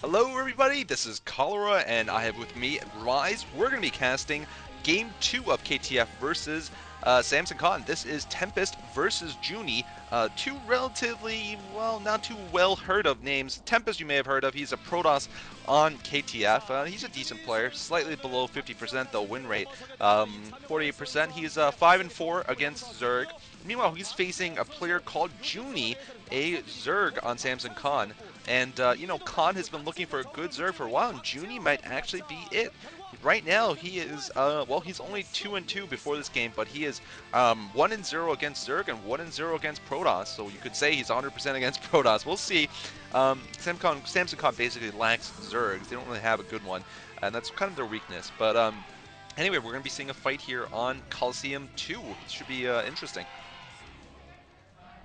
Hello everybody, this is Cholera and I have with me Rise. We're going to be casting Game 2 of KTF versus Samson Khan. This is Tempest versus Juni. Two relatively, well, not too well heard of names. Tempest you may have heard of, he's a Protoss on KTF. He's a decent player, slightly below 50% though win rate, 48%. He's 5-4 against Zerg. Meanwhile, he's facing a player called Juni, a Zerg on Samson Khan. And, Khan has been looking for a good Zerg for a while, and Juni might actually be it. Right now, he is, he's only 2-2 before this game, but he is 1-0 against Zerg and 1-0 against Protoss, so you could say he's 100% against Protoss. We'll see. Samson Khan basically lacks Zergs. They don't really have a good one, and that's kind of their weakness. But anyway, we're going to be seeing a fight here on Colosseum 2. It should be interesting.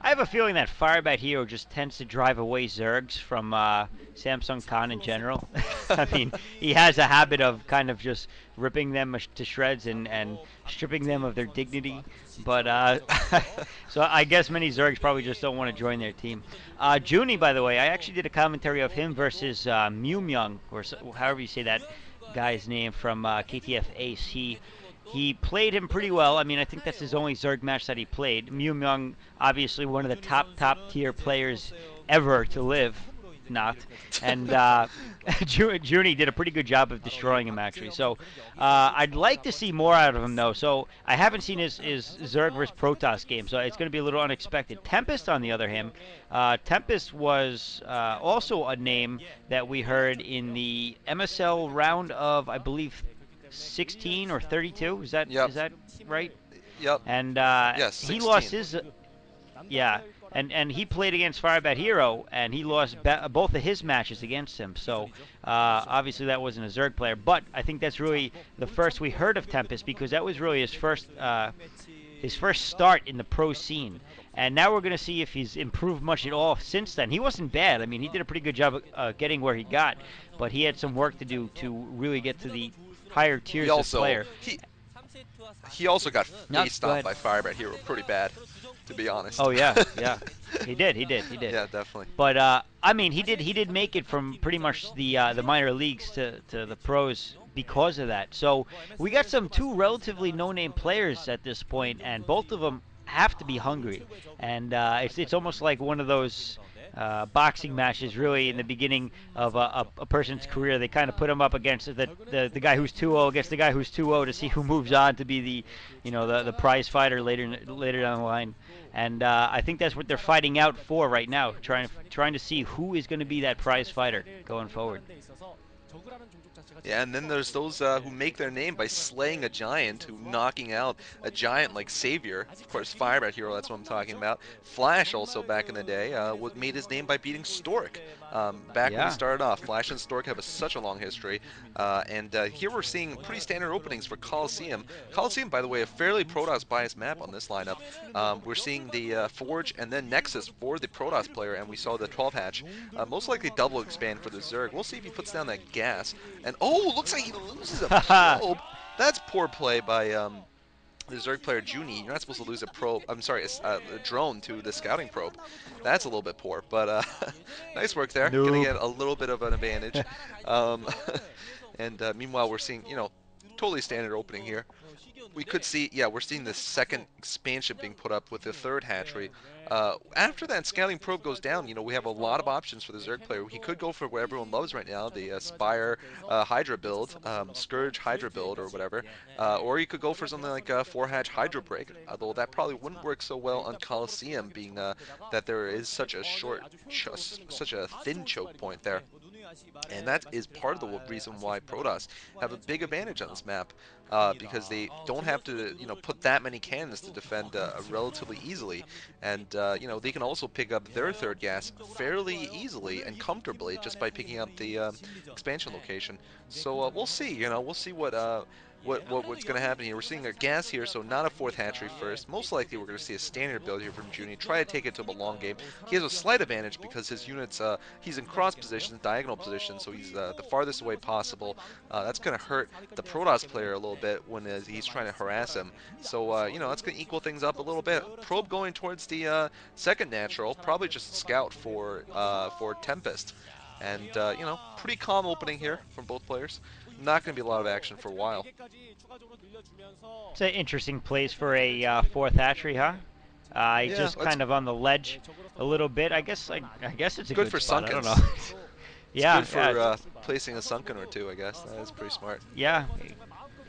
I have a feeling that Firebat Hero just tends to drive away Zergs from Samsung Khan in general. I mean, he has a habit of kind of just ripping them to shreds and stripping them of their dignity. But so I guess many Zergs probably just don't want to join their team. Juni, by the way, I actually did a commentary of him versus Mew Myung, or however you say that guy's name from KTF Ace. He played him pretty well. I mean, I think that's his only Zerg match that he played. Mew Myung, obviously one of the top tier players ever to live, not. And Juni did a pretty good job of destroying him, actually. So I'd like to see more out of him, though. So I haven't seen his Zerg versus Protoss game, so it's going to be a little unexpected. Tempest, on the other hand, Tempest was also a name that we heard in the MSL round of, I believe, 16 or 32. Is that Yep. is that right? Yep. And Yes, he 16. lost his yeah, and he played against Firebat Hero, and he lost both of his matches against him. So obviously that wasn't a Zerg player, but I think that's really the first we heard of Tempest, because that was really his first start in the pro scene. And now we're going to see if he's improved much at all since then. He wasn't bad. I mean, he did a pretty good job of getting where he got, but he had some work to do to really get to the higher He tiers of also player. he also got No, face go stomped ahead. by Firebat Hero pretty bad, to be honest. Oh yeah, yeah. He did. Yeah, definitely. But I mean, he did make it from pretty much the minor leagues to the pros because of that. So we got two relatively no-name players at this point, and both of them have to be hungry. And it's almost like one of those boxing matches, really, in the beginning of a person's career. They kind of put him up against the guy who's 2-0 against the guy who's 2-0 to see who moves on to be the prize fighter later down the line. And I think that's what they're fighting out for right now, trying to see who is going to be that prize fighter going forward. Yeah, and then there's those who make their name by slaying a giant, who knocking out a giant like Savior. Of course, Firebat Hero, that's what I'm talking about. Flash also back in the day made his name by beating Stork. Back when he Yeah. started off, Flash and Stork have such a long history. And here we're seeing pretty standard openings for Colosseum. Colosseum, by the way, a fairly Protoss biased map on this lineup. We're seeing the Forge and then Nexus for the Protoss player, and we saw the 12 hatch. Most likely double expand for the Zerg. We'll see if he puts down that gas. And oh, looks like he loses a probe. That's poor play by the Zerg player Juni. You're not supposed to lose a probe. I'm sorry, a drone to the scouting probe. That's a little bit poor, but nice work there. Gonna Noob. get a little bit of an advantage. Um, and meanwhile, we're seeing, totally standard opening here. We could see, yeah, we're seeing the second expansion being put up with the third hatchery. After that scouting probe goes down, we have a lot of options for the Zerg player. He could go for what everyone loves right now, the Spire Hydra build, Scourge Hydra build or whatever, or he could go for something like a 4-hatch Hydra break, although that probably wouldn't work so well on Colosseum, being that there is such a such a thin choke point there. And that is part of the reason why Protoss have a big advantage on this map, because they don't have to, put that many cannons to defend relatively easily, and they can also pick up their third gas fairly easily and comfortably just by picking up the expansion location. So we'll see, we'll see what's going to happen here. We're seeing a gas here, so not a fourth hatchery first. Most likely we're going to see a standard build here from Juni. Try to take it to the long game. He has a slight advantage because his units, he's in cross positions, diagonal positions, so he's the farthest away possible. That's going to hurt the Protoss player a little bit when he's trying to harass him. So, that's going to equal things up a little bit. Probe going towards the second natural, probably just a scout for Tempest. And, pretty calm opening here from both players. Not going to be a lot of action for a while. It's an interesting place for a fourth hatchery, huh? Yeah, Just it's kind of on the ledge a little bit. I guess it's a good good for spot. I don't know. sunkens. It's Yeah, good yeah, for placing a sunken or two, I guess. That is pretty smart. yeah.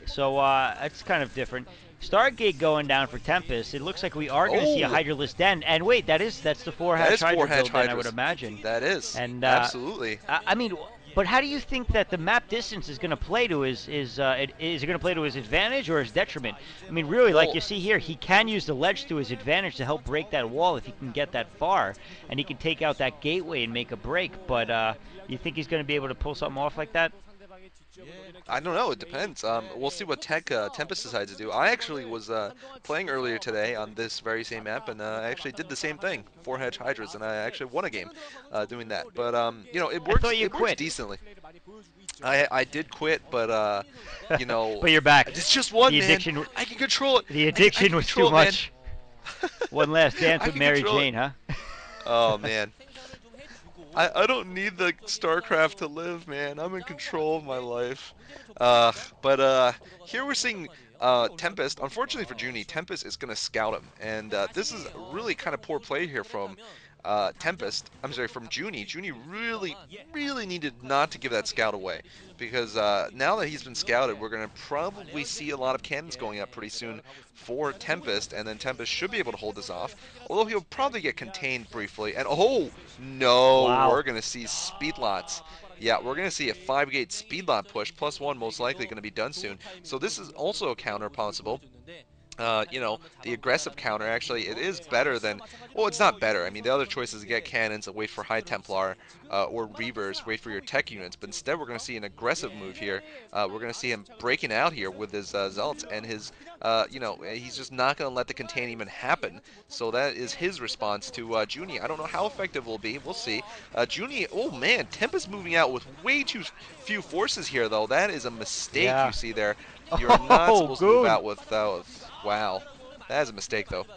So it's kind of different. Stargate going down for Tempest. It looks like we are going to see a Oh, Hydraless Den. And wait, that's the four that hatch is four Hydra hatch build. Then I would hydras. imagine. That is. And Absolutely. I mean, but how do you think that the map distance is going to play to is it going to play to his advantage or his detriment? I mean, really, like Well, you see here, he can use the ledge to his advantage to help break that wall if he can get that far, and he can take out that gateway and make a break. But you think he's going to be able to pull something off like that? I don't know. It depends. We'll see what Tempest decides to do. I actually was playing earlier today on this very same map, and I actually did the same thing, four hedge hydras, and I actually won a game doing that. But it I works. thought you It works quit, decently. I did quit, but you know, but you're back. it's just one The man. addiction, I can control it. the I addiction can was too control it, man. much. One last dance I with can Mary control it. Jane, huh? Oh man. I don't need the StarCraft to live, man. I'm in control of my life. But here we're seeing Tempest. Unfortunately for Juni, Tempest is going to scout him, and this is really kind of poor play here from Tempest. I'm sorry, from Juni. Juni really, really needed not to give that scout away, because now that he's been scouted, we're going to probably see a lot of cannons going up pretty soon for Tempest, and then Tempest should be able to hold this off. Although he'll probably get contained briefly. And oh no, Wow. we're gonna see speed lots. Yeah, we're gonna see a 5-gate speed lot push, +1 most likely gonna be done soon. So this is also a counter possible. The aggressive counter, actually, it is better than, well, it's not better. I mean, the other choice is to get cannons and wait for High Templar or Reavers, wait for your tech units. But instead, we're going to see an aggressive move here. We're going to see him breaking out here with his Zealots, and he's just not going to let the contain even happen. So that is his response to Juni. I don't know how effective it will be. We'll see. Juni, oh man, Tempest moving out with way too few forces here, though. That is a mistake you Yeah. see there. You're not Oh, supposed to move goon. out without. Wow. That is a mistake, though.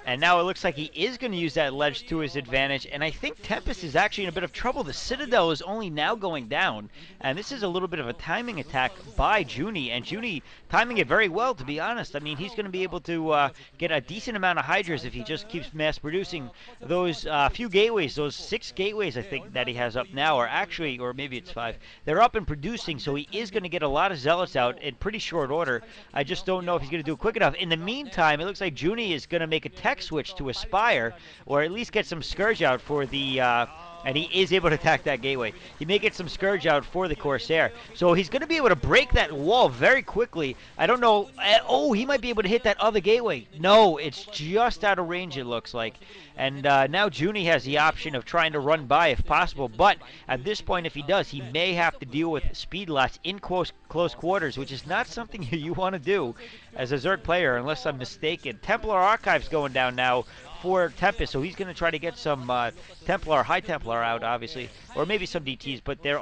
And now it looks like he is going to use that ledge to his advantage. And I think Tempest is actually in a bit of trouble. The Citadel is only now going down. And this is a little bit of a timing attack by Juni. And Juni timing it very well, to be honest. I mean, he's going to be able to get a decent amount of Hydras if he just keeps mass producing those few gateways. Those 6 gateways, I think, that he has up now, are actually, or maybe it's 5. They're up and producing, so he is going to get a lot of Zealots out in pretty short order. I just don't know if he's going to do it quick enough. In the meantime, it looks like Juni is going to make a tech switch to Aspire, or at least get some Scourge out for the and he is able to attack that gateway. He may get some Scourge out for the Corsair. So he's going to be able to break that wall very quickly. I don't know. Oh, he might be able to hit that other gateway. No, it's just out of range, it looks like. And now Juni has the option of trying to run by if possible. But at this point, if he does, he may have to deal with speed lots in close quarters, which is not something you want to do as a Zerg player, unless I'm mistaken. Templar Archives going down now for Tempest, so he's going to try to get some High Templar out, obviously, or maybe some DTs, but there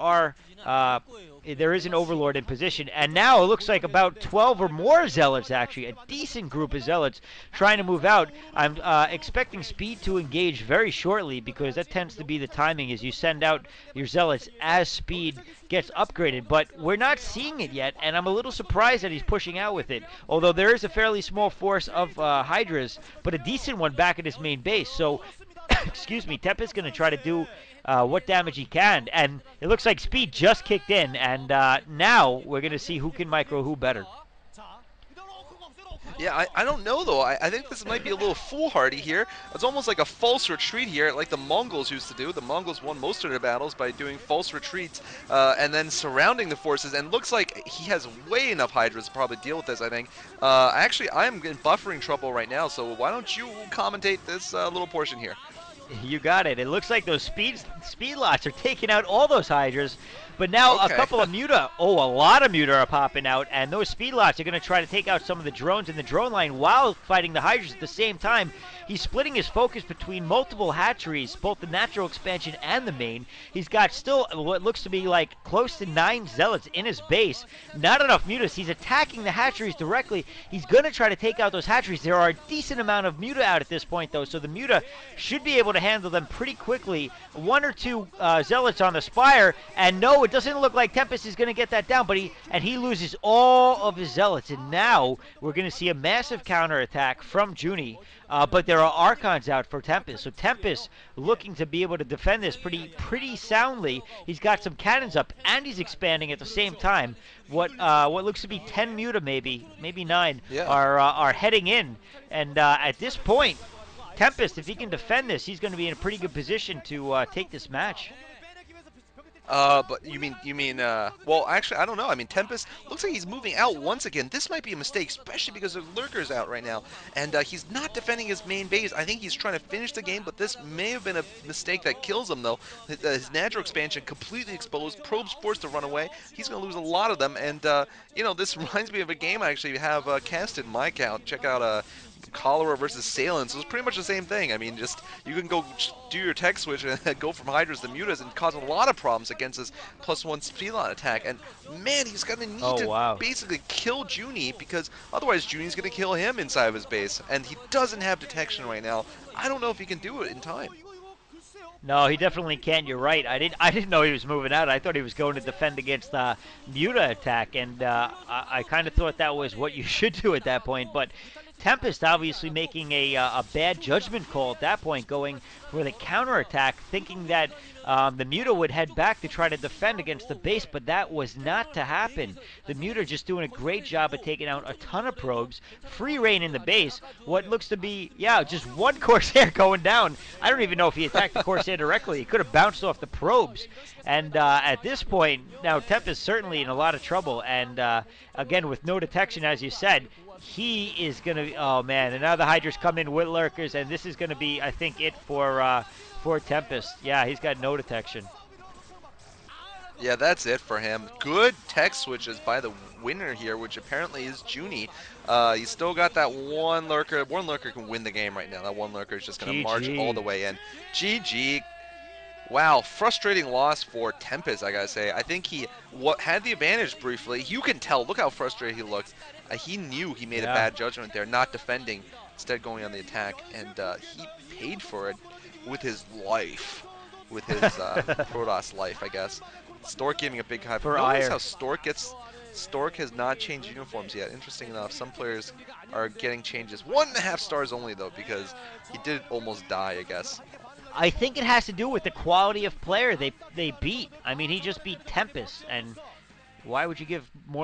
is an Overlord in position, and now it looks like about 12 or more Zealots, actually, a decent group of Zealots trying to move out. I'm expecting Speed to engage very shortly, because that tends to be the timing, is you send out your Zealots as Speed gets upgraded, but we're not seeing it yet, and I'm a little surprised that he's pushing out with it, although there is a fairly small force of Hydras, but a decent one back at his main base, so excuse me, Tempest's going to try to do what damage he can, and it looks like Speed just kicked in, and now we're going to see who can micro who better. Yeah, I don't know, though. I think this might be a little foolhardy here. It's almost like a false retreat here, like the Mongols used to do. The Mongols won most of their battles by doing false retreats and then surrounding the forces, and looks like he has way enough Hydras to probably deal with this, I think. Actually, I am in buffering trouble right now, so why don't you commentate this little portion here? You got it. It looks like those speed lots are taking out all those Hydras. But now a Okay. couple of Muta, a lot of Muta are popping out, and those speed lots are going to try to take out some of the drones in the drone line while fighting the Hydras at the same time. He's splitting his focus between multiple hatcheries, both the natural expansion and the main. He's got still what looks to be like close to 9 zealots in his base. Not enough Mutas. He's attacking the hatcheries directly. He's going to try to take out those hatcheries. There are a decent amount of Muta out at this point, though, so the Muta should be able to handle them pretty quickly. One or two zealots on the spire, and no, it doesn't look like Tempest is going to get that down, but he loses all of his zealots, and now we're going to see a massive counterattack from Juni. But there are Archons out for Tempest, so Tempest looking to be able to defend this pretty soundly. He's got some cannons up, and he's expanding at the same time. What looks to be 10 Muta, maybe 9, Yeah. are heading in, and at this point, Tempest, if he can defend this, he's going to be in a pretty good position to take this match. But well, actually, I don't know. I mean, Tempest looks like he's moving out once again. This might be a mistake, especially because of Lurker's out right now, and he's not defending his main base. I think he's trying to finish the game, but this may have been a mistake that kills him, though. His natural expansion completely exposed. Probes forced to run away. He's going to lose a lot of them, and this reminds me of a game I actually have cast in my account. Check out Cholera versus Salem. So it's pretty much the same thing. I mean, just you can go do your tech switch and go from Hydras to Mutas and cause a lot of problems against this +1 Felon attack. And man, he's gonna need to basically kill Juni, because otherwise Juni's gonna kill him inside of his base, and he doesn't have detection right now. I don't know if he can do it in time. No, he definitely can't. You're right. I didn't know he was moving out. I thought he was going to defend against the Muta attack, and I kind of thought that was what you should do at that point. But Tempest obviously making a bad judgment call at that point, going for the counterattack, thinking that the Muta would head back to try to defend against the base, but that was not to happen. The Muta just doing a great job of taking out a ton of probes, free reign in the base. What looks to be, just one Corsair going down. I don't even know if he attacked the Corsair directly. He could have bounced off the probes. And at this point, now Tempest certainly in a lot of trouble. And again, with no detection, as you said, he is going to, oh man, and now the Hydras come in with Lurkers, and this is going to be, I think, it for Tempest. Yeah, he's got no detection. Yeah, that's it for him. Good tech switches by the winner here, which apparently is Juni. He's still got that one Lurker. One Lurker can win the game right now. That one Lurker is just going to march all the way in. GG. Wow, frustrating loss for Tempest, I gotta say. I think he had the advantage briefly. You can tell. Look how frustrated he looks. He knew he made a bad judgment there, not defending, instead going on the attack, and he paid for it with his life, with his Protoss life, I guess. Stork giving a big high. Notice how Stork has not changed uniforms yet. Interesting enough, some players are getting changes. 1.5 stars only though, because he did almost die, I guess. I think it has to do with the quality of player they beat. I mean, he just beat Tempest, and why would you give more